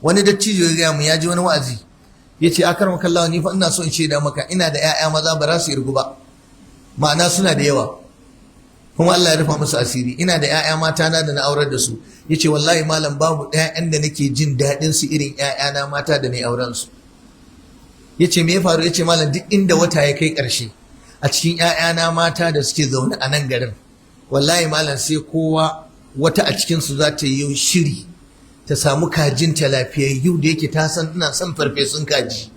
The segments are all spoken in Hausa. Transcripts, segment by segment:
wani dattijo ya gaya mu ya ji wani wa'azi ya ce akar makallawa ni fa ina so in shaida maka ina da 'ya'ya maza ba za su irgu ba, ma'ana suna da yawa kuma Allah ya rufa musu asiri. Ina da 'ya'ya mata na da na aurar da su. Ya ce wallahi malam babu 'ya'yan da nake jin daɗin su irin 'ya'yana mata da na auren su. Ya ce me ya faru? Ya ce malam duk inda wata ya kai ƙarshe a cikin 'ya'yana mata da suke zaune a nan garin, wallahi malam sai kowa wata a cikinsu za ta yi shiri ta samu kajinta lafiyayyu da yake ta san ina son farfesun kaji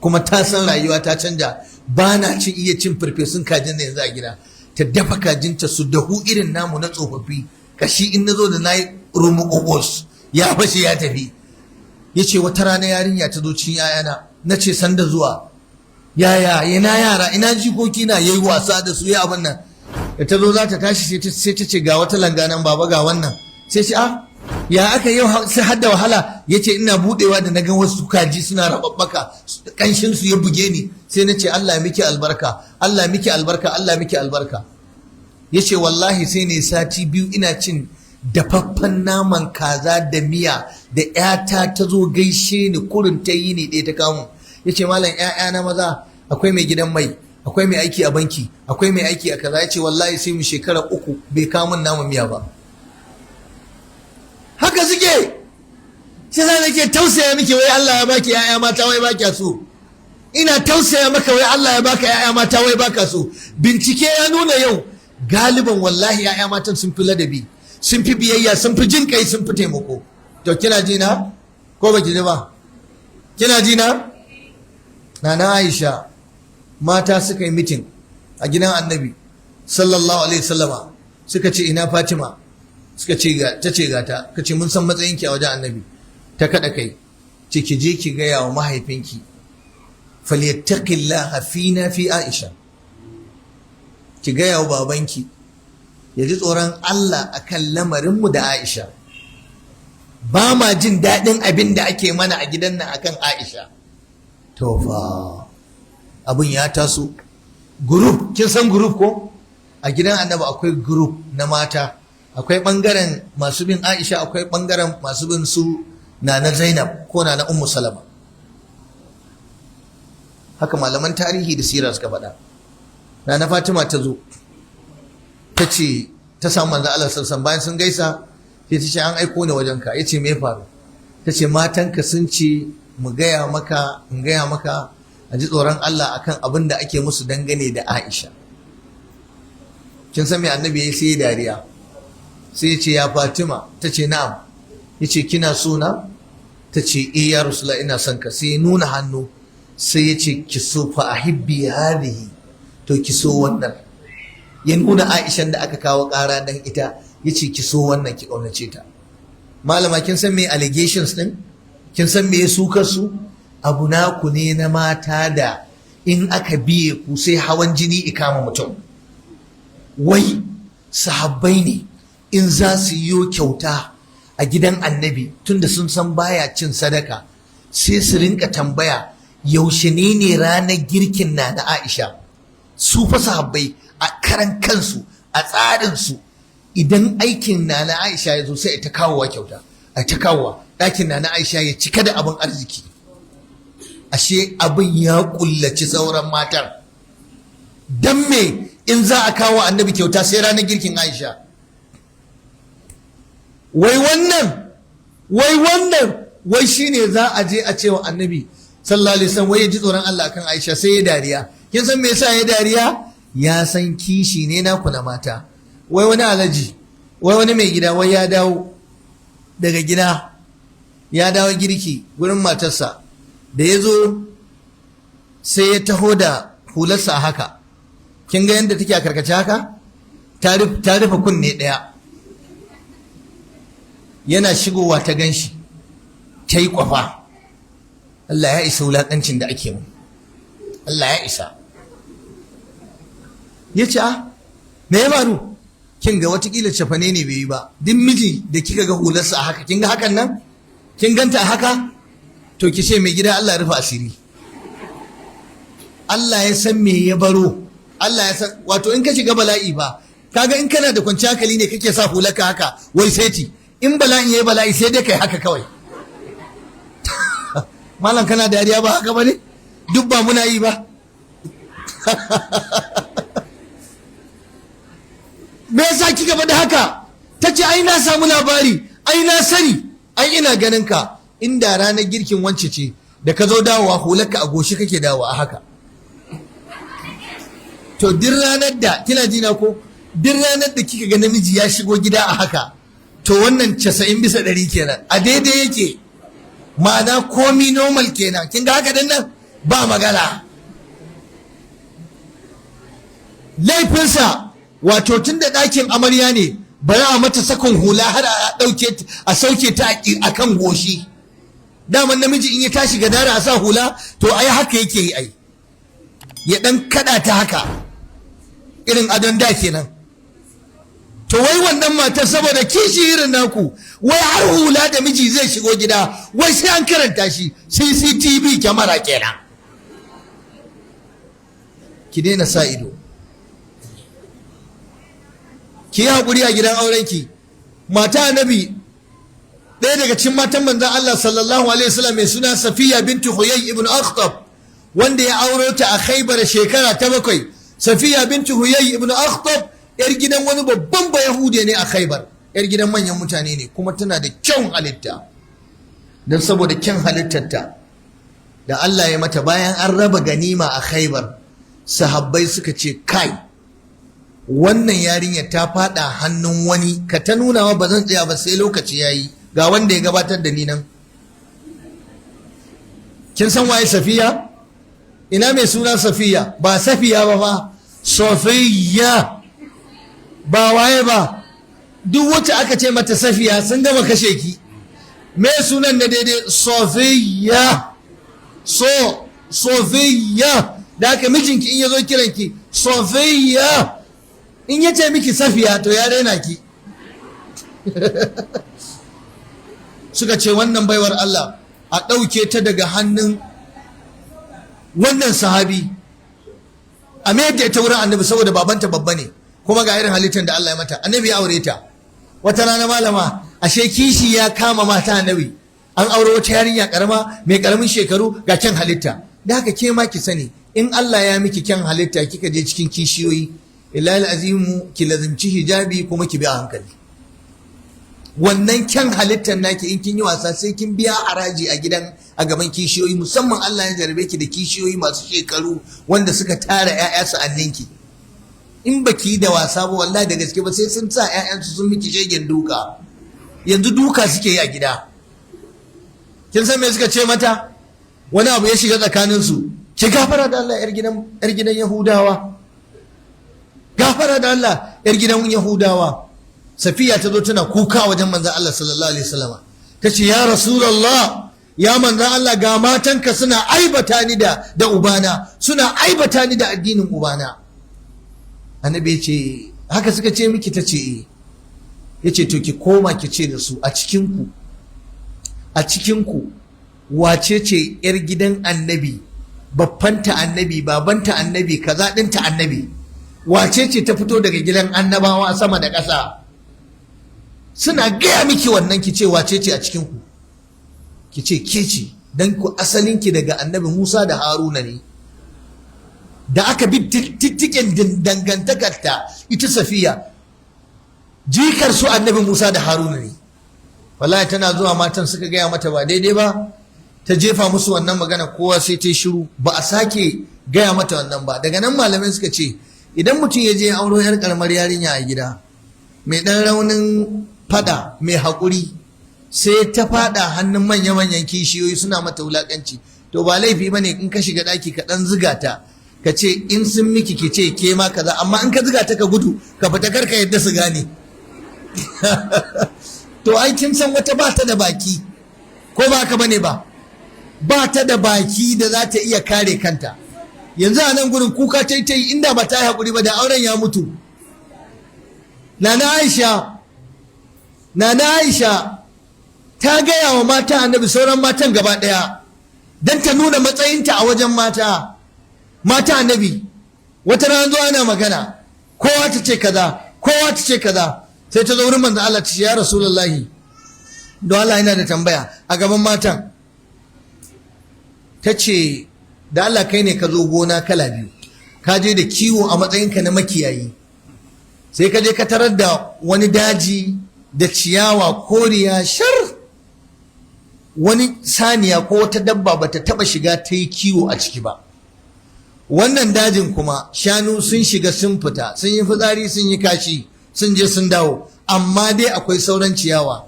kuma ta san rayuwa ta canja, ba na iya cin farfesun kajin da yanzu a gida. Ta dafa kajinta su dahu irin namu na tsofaffi, kashi in na zo da na yi rumukobos ya fashe ya tafi. Ya ce wata rana yarinya ta zo cikin yayana, na ce sanda zuwa yaya ina yara ina jikoki na yayi wasa da su ya abin nan. Da ta zo za ta tashi sai ta ce ga wata langa nan baba ga wannan. Sai ce ya aka yau sai hadda wahala. Ya ce ina budewa da na ga wasu kaji suna rababbaka kanshin su ya buge ni, sai na ce Allah miki albarka, Allah miki albarka, Allah miki albarka. Ya ce wallahi sai ne sati biyu ina cin dafaffen naman kaza da miya da 'yata ta zo gaishe ni kurin ta yi ni ɗaya ta kamun. Ya ce malam 'ya'yana maza akwai mai gidan mai, akwai mai aiki a banki, akwai mai aiki a kaza. Ya ce wallahi sai mu shekara 3 bai kamun naman miya ba. Haka suke. Sai za nake tausaya miki wai Allah ya baki 'ya'ya mata wai baki so. Ina tausaya maka wai Allah ya baka 'ya'ya mata wai baka so. Bincike ya nuna yau galiban wallahi 'ya'ya matan sun fi ladabi, sun fi biyayya, sun fi jin kai, sun fi taimako. To kina ji na ko baki ji ba? Kina ji na? Nana Aisha mata suka yi mitin a gidan Annabi sallallahu alaihi wasallama, suka ce ina Fatima, suka ce ta ce gata, ka ce mun san matsayinki a wajen Annabi. Ta kada kai, ce ki je ki gaya wa mahaifinki falyattaqillaha fina fi Aisha, ki gaya wa babanki ya ji tsoron Allah akan lamarinmu da Aisha. Ba ma jin daɗin abin da ake mana a gidan nan akan Aisha. To fa abin ya taso. Group, kin san group ko? A gidan Annabi akwai group na mata, akwai ɓangaren masu bin Aisha, akwai ɓangaren masu bin su Nana Zainab ko Nana Ummu Salama. Haka malaman tarihi da sira suka faɗa. Nana Fatima ta zo ta ce ta samu manzo Allah sallallahu bayan sun gaisa, sai ta ce an aiko ni wajenka. Ya ce me ya faru? Ta ce matanka sun ce mu gaya maka, in gaya maka a ji tsoron Allah akan abin da ake musu dangane da Aisha. Kin san me Annabi ya yi? Sai dariya, sai ya ce ya Fatima. Ta ce na'am. Ya ce kina so na? Ta ce ya Rasulullah ina son ka. Sai ya nuna hannu, sai ya ce ki so fa ahibbi hadhihi, to ki so wannan. Ya nuna Aishan da aka kawo ƙara dan ita, ya ce ki so wannan, ki ƙaunace ta. Malama kin san me allegations din? Kin san me sukar su? Abu naku ne na mata da in aka biye ku sai hawan jini ikama mutum. Wai sahabbai ne in za su yi kyauta a gidan Annabi, tunda sun san baya cin sadaka, sai su rinka tambaya yaushe ne ranar girkin na Aisha. Su fa sahabbai a karan kansu, a tsarinsu, idan aikin na Aisha ya zo sai ta kawowa kyauta, a ta kawowa ɗakin na Aisha ya cika da abin arziki. Ashe abin ya kullaci sauran matan. Dan me in za a kawo Annabi kyauta sai ranar girkin Aisha? Wai wannan shine za a je a cewa Annabi sallallahu alaihi wasallam wai ya ji tsoron Allah akan Aisha, sai ya dariya. Kin san me yasa ya dariya? Ya san kishi ne naku na mata. Wai wani alaji, wai wani mai gida, wai ya dawo daga gida, ya dawo girki gurin matarsa. Da ya zo sai ya taho da hularsa haka. Kin ga yadda take a karkace haka? Ta rufe kunne ɗaya. Yana shigowa ta ganshi, ta yi kwafa. Allah ya isa wulaƙancin da ake mu. Allah ya isa. Ya ce me ya faru? Kin ga watakila cefane ne bai yi ba. Duk miji da kika ga hularsa a haka, kin ga hakan nan? Kin ganta a haka? To ki ce mai gida Allah ya rufe asiri. Allah ya san me ya baro. Allah ya san, wato in ka shiga bala'i ba, kaga in kana da kwanciyar hankali ne kake sa hularka haka, wai seti. In bala'in yayi bala'i sai dai kai haka kawai. malam kana dariya ba haka bane? Duk ba muna yi ba? Me yasa kika faɗi haka? Ta ce ai na samu labari, ai na sani, ai ina ganin ka. Inda ranar girkin wance ce da ka zo dawowa hularka a goshi kake dawowa a haka. To duk ranar da kina jina ko duk ranar da kika ga namiji ya shigo gida a haka, to wannan 90% kenan a daidai yake, ma'ana komi normal kenan. Kin ga haka din nan ba magana. Laifinsa wato tun da ɗakin amarya ne bari a mata sakon hula har a sauke ta a kan goshi. Daman namiji in ya tashi ga dara a sa hula, to ai haka yake yi, ai ya ɗan kaɗa ta haka irin adon da kenan. To wai wannan matar saboda kishi irin naku, wai har hula da miji zai shigo gida wai sai an karanta shi, CCTV kyamara kenan. Ki daina sa ido, ki yi haƙuri a gidan aurenki. Mata annabi, ɗaya daga cikin matan manzon Allah sallallahu alaihi wasallam mai suna Safiya bintu Huyay ibn Akhtab, wanda ya auro ta a Khaybar shekara ta 7. Safiya bintu Huyay ibn Akhtab yar gidan wani babban bayahude ne a Khaybar, yar gidan manyan mutane ne, kuma tana da kyan halitta. Dan saboda kyan halittarta da Allah ya mata, bayan an raba ganima a Khaybar, sahabbai suka ce kai, wannan yarinyar ta fada hannun wani, ka ta nunawa ba zan tsaya ba sai lokaci yayi, ga wanda ya gabatar da ni nan. Kin san waye Safiya? Ina mai suna Safiya? Ba Safiya ba fa, Safiya. Ba waye ba, duk wacce aka ce mata Safiya sun gama kashe ki. Me sunan da daidai? Safiya. Safiya. Da haka mijinki in ya zo kiranki Safiya, in ya ce miki Safiya to ya raina ki. Suka ce wannan baiwar Allah a ɗauke ta daga hannun wannan sahabi, a mayar da ita wurin annabi saboda babanta babba ne, kuma ga irin halittar da Allah ya mata. Annabi ya aure ta. Wata rana malama, ashe kishi ya kama mata annabi, an aure wata yarinya karama mai karamin shekaru ga kyan halitta. Da haka ke ma ki sani, in Allah ya miki kyan halitta kika je cikin kishiyoyi, ilahi azimu ki lazimci hijabi kuma ki bi a hankali. Wannan kyan halittar naki in kin yi wasa sai kin biya haraji a gidan, a gaban kishiyoyi, musamman Allah ya jarabe ki da kishiyoyi masu shekaru wanda suka tara 'ya'ya sa'anninki. In baki yi da wasa ba wallahi da gaske ba sai sun sa 'ya'yansu sun miki shegen duka. Yanzu duka suke yi a gida. Kin san me suka ce mata? Wani abu ya shiga tsakaninsu, ki gafara da Allah 'yar gidan Yahudawa, gafara da Allah 'yar gidan Yahudawa. Safiya ta zo tana kuka wajen manzon Allah sallallahu alaihi wasallam, ta ce ya Rasulullah, ya manzon Allah, ga matanka suna aibata ni da ubana, suna aibata ni da addinin ubana. Annabi ya ce haka suka ce miki? Ta ce eh. Ya ce to ki koma ki ce da su, a cikinku wace ce yar gidan annabi, babbanta annabi, babanta annabi, kaza ɗinta annabi, wace ce ta fito daga gidan annabawa sama da ƙasa? Suna gaya miki wannan, ki ce wace ce a cikinku? Ki ce ke ce, don ku asalinki daga annabi Musa da Haruna ne. Da aka bi tittiken dangantakarta, ita Safiya jikar su annabi Musa da Haruna ne. Wallahi tana zuwa matan suka gaya mata ba daidai ba, ta jefa musu wannan magana, kowa sai ta shiru, ba a sake gaya mata wannan ba. Daga nan malamai suka ce idan mutum ya je auro yar karamar yarinya a gida mai dan raunin fada, mai haƙuri, sai ta fada hannun manya-manyan kishiyoyi suna mata wulaƙanci, to ba laifi bane in ka shiga ɗaki ka ɗan ziga ta, ka ce in sun miki ki ce ke ma kaza, amma in ka ziga ta ka gudu ka fita karka yadda su gane. To ai kin san wata ba ta da baki, ko ba ka bane ba, ba ta da baki da za ta iya kare kanta. Yanzu a nan gurin kuka ta yi, inda ba ta yi haƙuri ba da auren ya mutu. Nana Aisha ta gaya wa mata annabi, sauran matan gaba ɗaya, don ta nuna matsayinta a wajen mata annabi. Wata rana zuwa ana magana, kowa ta ce kaza, sai ta zo wurin manzo Allah ta ce ya Rasulullahi, don Allah yana da tambaya a gaban matan. ta ce da Allah kai ne ka zo gona kala biyu, ka je da kiwo a matsayinka na makiyayi, sai ka je ka tarar da wani daji da ciyawa koriya shar, wani saniya ko wata dabba bata taba shiga ta yi kiwo a ciki ba. Wannan dajin kuma shanu sun shiga sun fita, sun yi fitsari sun yi kashi sun je sun dawo, amma dai akwai sauran ciyawa.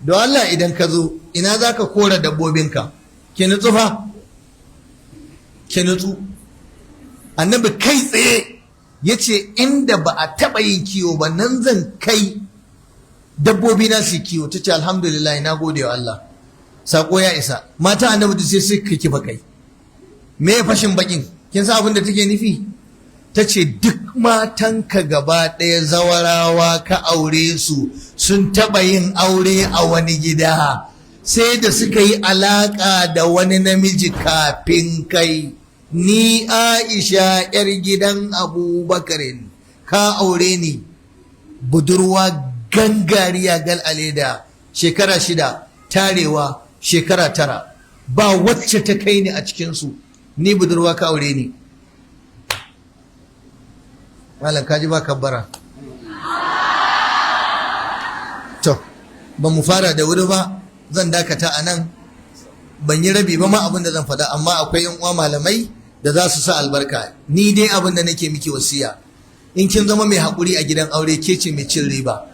Don Allah idan ka zo ina za ka kora dabbobinka? Ki nutsu fa, ki nutsu. Annabi kai tsaye ya ce inda ba a taɓa yin kiwo ba nan zan kai dabbobi na su kiwo. Ta ce alhamdulillah na gode wa Allah, sako ya isa. Mata annabi da sai suka kifa kai. Me ya fashin bakin? Kin san abin da take nufi? Ta ce duk matanka gaba ɗaya zawarawa ka aure su sun taɓa yin aure a wani gida, sai da suka yi alaƙa da wani namiji kafin kai. Ni Aisha 'yar gidan Abubakarin ka aure ni, budurwa gangariya gal aleda, shekara 6, tarewa shekara 9, ba wacce ta kai ni a cikinsu, ni budurwa ka aure ni. Malam kaji ba kabbara. To, ba mu fara da wuri ba, zan dakata a nan, ban yi rabi ba ma abin da zan faɗa, amma akwai yan uwa malamai da za su sa albarka. Ni dai abin da nake miki wasiya, in kin zama mai haƙuri a gidan aure, ke ce mai cin riba.